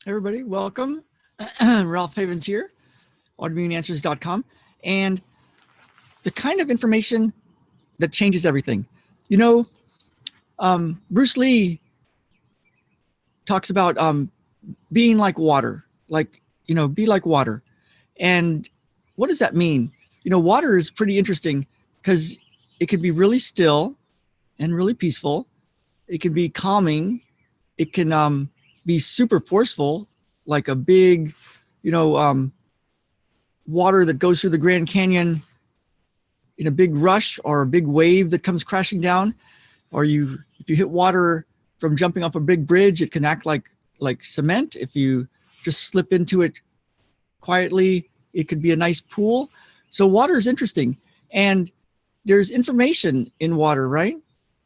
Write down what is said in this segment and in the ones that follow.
Everybody, welcome. Ralph Havens here, autoimmuneanswers.com. And the kind of information that changes everything. You know, Bruce Lee talks about being like water, be like water. And what does that mean? Water is pretty interesting because it can be really still and really peaceful. It can be calming. It can be super forceful, like a big, water that goes through the Grand Canyon in a big rush, or a big wave that comes crashing down. Or if you hit water from jumping off a big bridge, it can act like cement. If you just slip into it quietly, it could be a nice pool. So water is interesting. And there's information in water, right?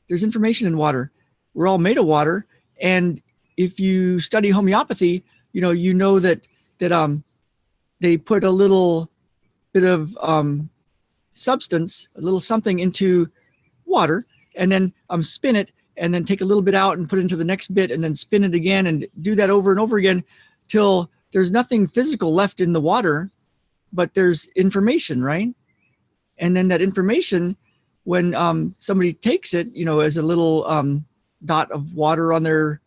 There's information in water. We're all made of water. And if you study homeopathy, you know that they put a little bit of substance, a little something into water, and then spin it, and then take a little bit out and put it into the next bit, and then spin it again, and do that over and over again till there's nothing physical left in the water, but there's information, right? And then that information, when somebody takes it, as a little dot of water on their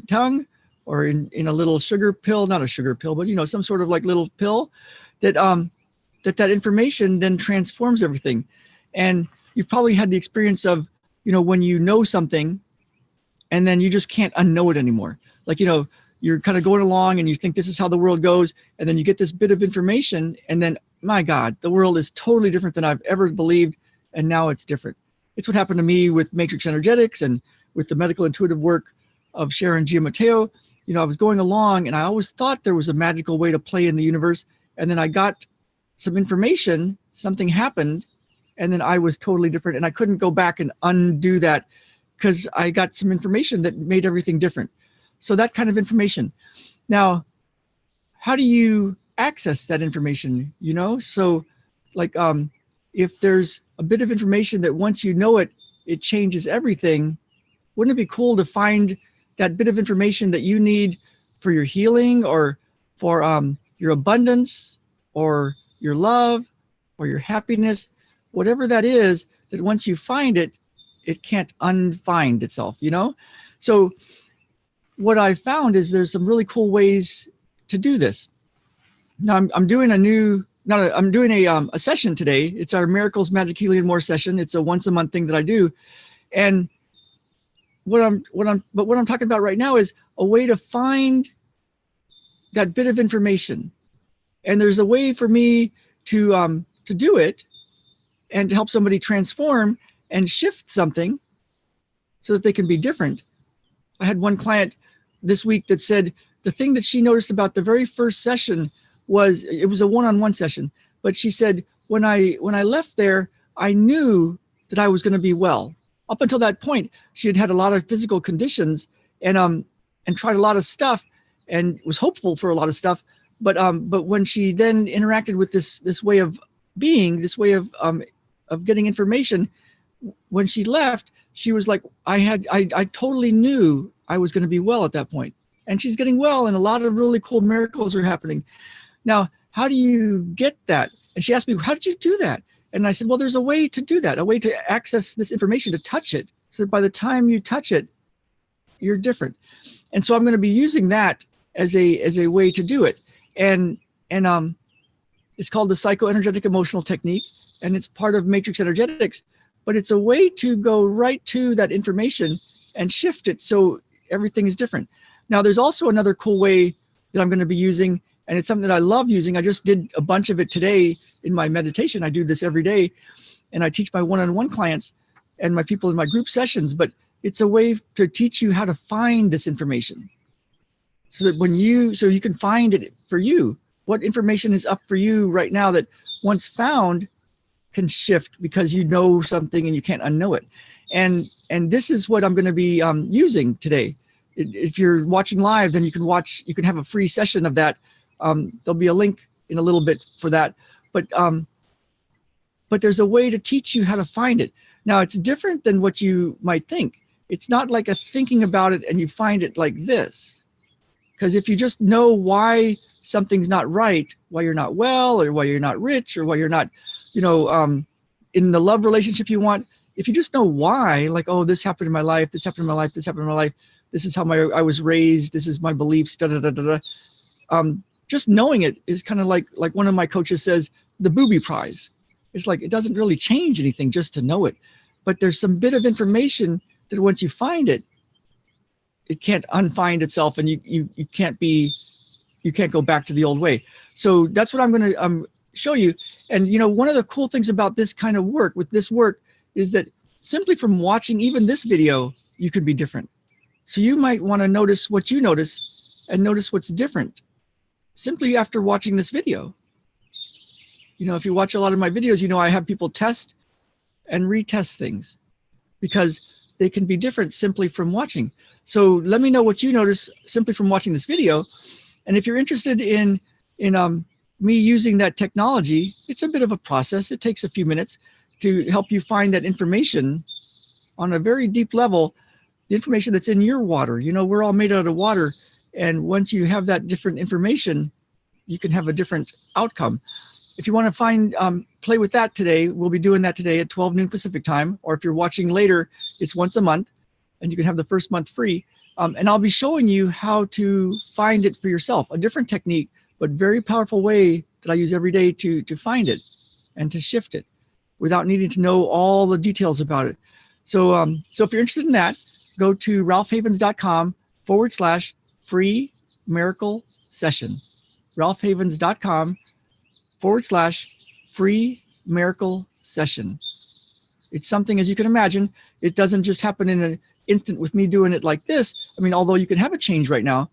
tongue, or in a little sugar pill, not a sugar pill, but some sort of like little pill, that that information then transforms everything. And you've probably had the experience of, when you know something and then you just can't unknow it anymore. Like, you're kind of going along and you think this is how the world goes, and then you get this bit of information, and then, my God, the world is totally different than I've ever believed, and now it's different. It's what happened to me with matrix energetics and with the medical intuitive work of Sharon Giammatteo. I was going along and I always thought there was a magical way to play in the universe, and then I got some information, something happened, and then I was totally different, and I couldn't go back and undo that because I got some information that made everything different. So that kind of information. Now, how do you access that information? So like if there's a bit of information that once you know it, it changes everything, wouldn't it be cool to find that bit of information that you need for your healing, or for your abundance, or your love, or your happiness, whatever that is, that once you find it, it can't unfind itself, So what I found is there's some really cool ways to do this. Now I'm doing a session today. It's our Miracles, Magic, Healing, and More session. It's a once a month thing that I do. And what I'm talking about right now is a way to find that bit of information. And there's a way for me to do it, and to help somebody transform and shift something so that they can be different. I had one client this week that said the thing that she noticed about the very first session was, it was a one-on-one session, but she said, when I left there, I knew that I was going to be well. Up until that point, she had had a lot of physical conditions and tried a lot of stuff and was hopeful for a lot of stuff. But when she then interacted with this way of being, this way of getting information, when she left, she was like, I totally knew I was going to be well at that point. And she's getting well, and a lot of really cool miracles are happening. Now, how do you get that? And she asked me, how did you do that? And I said, well, there's a way to do that, a way to access this information, to touch it, so that by the time you touch it, you're different. And so I'm going to be using that as a way to do it. And it's called the psychoenergetic emotional technique, and it's part of matrix energetics, but it's a way to go right to that information and shift it so everything is different. Now, there's also another cool way that I'm going to be using, and it's something that I love using. I just did a bunch of it today in my meditation. I do this every day, and I teach my one-on-one clients and my people in my group sessions, but it's a way to teach you how to find this information so that so you can find it for you. What information is up for you right now that once found can shift because you know something and you can't unknow it. And this is what I'm going to be using today. If you're watching live, then you can have a free session of that. There'll be a link in a little bit for that. But there's a way to teach you how to find it. Now, it's different than what you might think. It's not like a thinking about it and you find it like this. Because if you just know why something's not right, why you're not well, or why you're not rich, or why you're not, in the love relationship you want, if you just know why, like, oh, this happened in my life, this happened in my life, this happened in my life, this is how I was raised, this is my beliefs, da da da da da. Just knowing it is kind of like one of my coaches says, the booby prize. It's like, it doesn't really change anything just to know it, but there's some bit of information that once you find it, it can't unfind itself, and you can't go back to the old way. So that's what I'm going to show you. And one of the cool things about this kind of work is that simply from watching even this video, you could be different. So you might want to notice what you notice and notice what's different simply after watching this video. If you watch a lot of my videos, I have people test and retest things because they can be different simply from watching. So let me know what you notice simply from watching this video. And if you're interested in me using that technology, it's a bit of a process. It takes a few minutes to help you find that information on a very deep level, the information that's in your water. We're all made out of water. And once you have that different information, you can have a different outcome. If you want to play with that today, we'll be doing that today at 12 noon Pacific time. Or if you're watching later, it's once a month, and you can have the first month free. And I'll be showing you how to find it for yourself, a different technique, but very powerful way that I use every day to find it and to shift it without needing to know all the details about it. So if you're interested in that, go to ralphhavens.com/free miracle session. ralphhavens.com/free miracle session. It's something, as you can imagine, it doesn't just happen in an instant with me doing it like this. I mean, although you can have a change right now,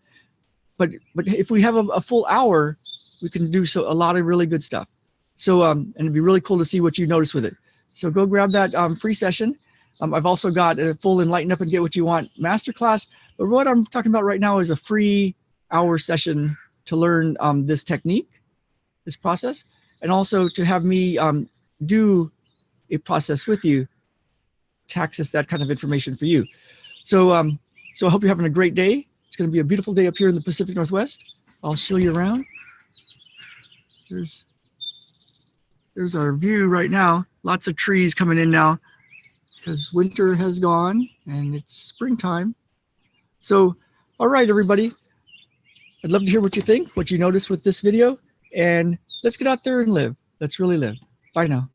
but if we have a full hour, we can do a lot of really good stuff. So and it'd be really cool to see what you notice with it. So go grab that free session. I've also got a full Enlighten Up and Get What You Want masterclass. But what I'm talking about right now is a free hour session to learn this technique, this process, and also to have me do a process with you to access that kind of information for you. So I hope you're having a great day. It's going to be a beautiful day up here in the Pacific Northwest. I'll show you around. There's our view right now. Lots of trees coming in now because winter has gone and it's springtime. So, all right, everybody. I'd love to hear what you think, what you noticed with this video, and let's get out there and live. Let's really live. Bye now.